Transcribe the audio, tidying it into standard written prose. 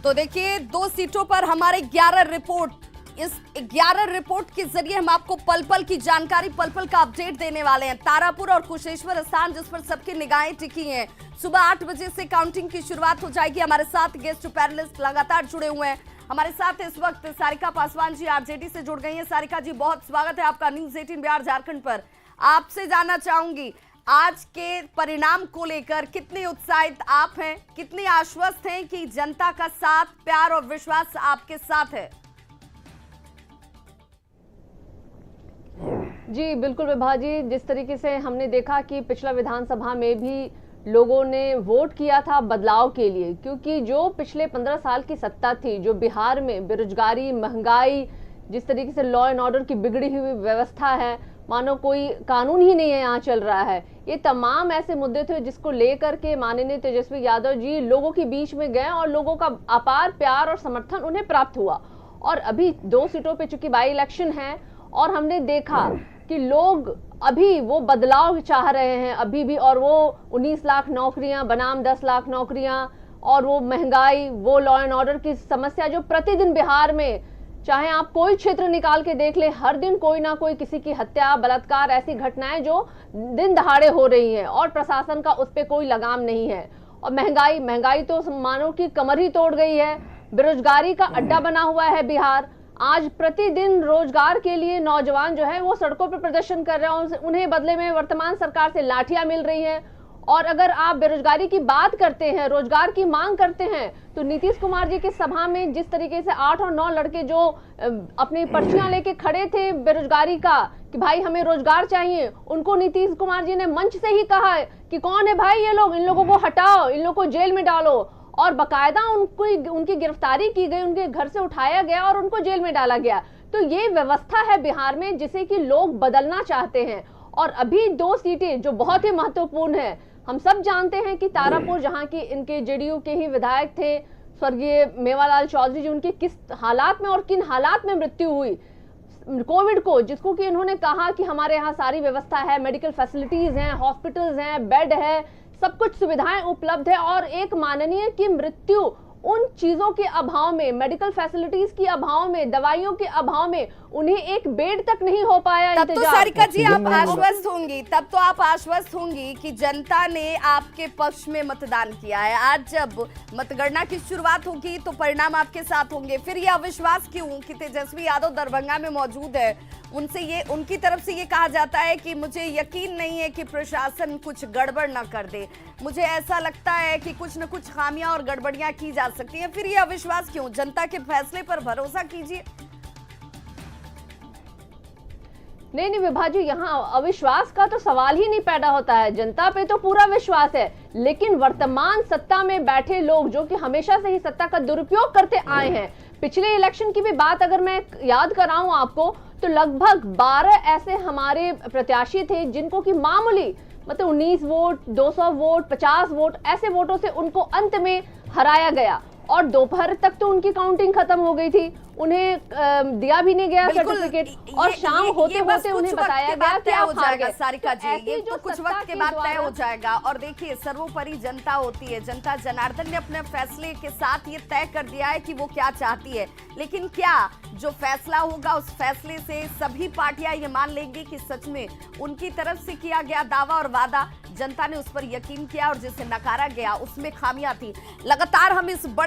तो देखिए 2 सीटों पर हमारे 11 रिपोर्ट, इस 11 रिपोर्ट के जरिए हम आपको पल पल की जानकारी, पल पल का अपडेट देने वाले हैं। तारापुर और कुशेश्वर स्थान जिस पर सबकी निगाहें टिकी हैं। सुबह 8 बजे से काउंटिंग की शुरुआत हो जाएगी। हमारे साथ गेस्ट पैनलिस्ट लगातार जुड़े हुए हैं। हमारे साथ इस वक्त सारिका पासवान जी आरजेडी से जुड़ गई हैं। सारिका जी, बहुत स्वागत है आपका न्यूज 18 बिहार झारखंड पर। आपसे जानना चाहूंगी, आज के परिणाम को लेकर कितनी उत्साहित आप हैं, कितनी आश्वस्त हैं कि जनता का साथ, प्यार और विश्वास आपके साथ है? जी बिल्कुल विभा जी, जिस तरीके से हमने देखा कि पिछला विधानसभा में भी लोगों ने वोट किया था बदलाव के लिए, क्योंकि जो पिछले 15 साल की सत्ता थी, जो बिहार में बेरोजगारी, महंगाई, जिस तरीके से लॉ एंड ऑर्डर की बिगड़ी हुई व्यवस्था है, मानो कोई कानून ही नहीं है यहाँ चल रहा है, ये तमाम ऐसे मुद्दे थे जिसको लेकर के माननीय तेजस्वी यादव जी लोगों के बीच में गए और लोगों का अपार प्यार और समर्थन उन्हें प्राप्त हुआ। और अभी 2 सीटों पे चूंकि बाई इलेक्शन है और हमने देखा कि लोग अभी वो बदलाव चाह रहे हैं अभी भी, और वो 19 लाख नौकरियां बनाम 10 लाख नौकरियां, और वो महंगाई, वो लॉ एंड ऑर्डर की समस्या जो प्रतिदिन बिहार में, चाहे आप कोई क्षेत्र निकाल के देख ले, हर दिन कोई ना कोई किसी की हत्या, बलात्कार, ऐसी घटनाएं जो दिन दहाड़े हो रही हैं और प्रशासन का उस पर कोई लगाम नहीं है। और महंगाई तो मानो की कमर ही तोड़ गई है। बेरोजगारी का अड्डा बना हुआ है बिहार। आज प्रतिदिन रोजगार के लिए नौजवान जो है वो सड़कों पर प्रदर्शन कर रहे हैं, उन्हें बदले में वर्तमान सरकार से लाठियां मिल रही हैं। और अगर आप बेरोजगारी की बात करते हैं, रोजगार की मांग करते हैं, तो नीतीश कुमार जी की सभा में जिस तरीके से 8 और 9 लड़के जो अपनी पर्चियां लेके खड़े थे बेरोजगारी का कि भाई हमें रोजगार चाहिए, उनको नीतीश कुमार जी ने मंच से ही कहा कि कौन है भाई ये लोग, इन लोगों को हटाओ, इन लोगों को जेल में डालो। और बाकायदा उनकी गिरफ्तारी की गई, उनके घर से उठाया गया और उनको जेल में डाला गया। तो ये व्यवस्था है बिहार में जिसे कि लोग बदलना चाहते हैं। और अभी 2 सीटें जो बहुत ही महत्वपूर्ण है, हम सब जानते हैं कि तारापुर, जहां की इनके जेडीयू के ही विधायक थे स्वर्गीय मेवालाल चौधरी जी, उनकी किस हालात में और किन हालात में मृत्यु हुई कोविड को, जिसको कि इन्होंने कहा कि हमारे यहाँ सारी व्यवस्था है, मेडिकल फैसिलिटीज हैं, हॉस्पिटल्स हैं, बेड है, सब कुछ सुविधाएं उपलब्ध है, और एक माननीय की मृत्यु उन चीजों के अभाव में, मेडिकल फैसिलिटीज के अभाव में, दवाइयों के अभाव में, उन्हें एक बेड तक नहीं हो पाया। तब तो सारिका जी आप आश्वस्त होंगी, तब तो आप आश्वस्त होंगी कि जनता ने आपके पक्ष में मतदान किया है। आज जब मतगणना की शुरुआत होगी तो परिणाम आपके साथ होंगे। फिर ये अविश्वास क्यों कि तेजस्वी यादव दरभंगा में मौजूद है, उनकी तरफ से ये कहा जाता है कि मुझे यकीन नहीं है कि प्रशासन कुछ गड़बड़ ना कर दे, मुझे ऐसा लगता है कि कुछ न कुछ खामियां और गड़बड़ियां की जा सकती हैं। फिर ये अविश्वास क्यों? जनता के फैसले पर भरोसा कीजिए। नहीं विभा जी, यहाँ अविश्वास का तो सवाल ही नहीं पैदा होता है। जनता पे तो पूरा विश्वास है, लेकिन वर्तमान सत्ता में बैठे लोग जो कि हमेशा से ही सत्ता का दुरुपयोग करते आए हैं, पिछले इलेक्शन की भी बात अगर मैं याद कराऊं आपको, तो लगभग 12 ऐसे हमारे प्रत्याशी थे जिनको कि मामूली मतलब 19 वोट, 200 वोट, 50 वोट, ऐसे वोटों से उनको अंत में हराया गया। और दोपहर तक तो उनकी काउंटिंग खत्म हो गई थी, उन्हें दिया भी नहीं गया सर्टिफिकेट, और शाम होते होते उन्हें बताया गया कि आप हार गए। सारिका जी, ये तो कुछ वक्त के बाद तय हो जाएगा। और देखिए, सर्वोपरि जनता होती है, जनता जनार्दन ने अपने फैसले के साथ ये तय कर दिया है कि वो क्या चाहती है। लेकिन क्या जो फैसला होगा उस फैसले से सभी पार्टियां ये मान लेंगी कि सच में उनकी तरफ से किया गया दावा और वादा जनता ने उस पर यकीन किया और जिसे नकारा गया उसमें खामियां थी? लगातार हम इस बड़े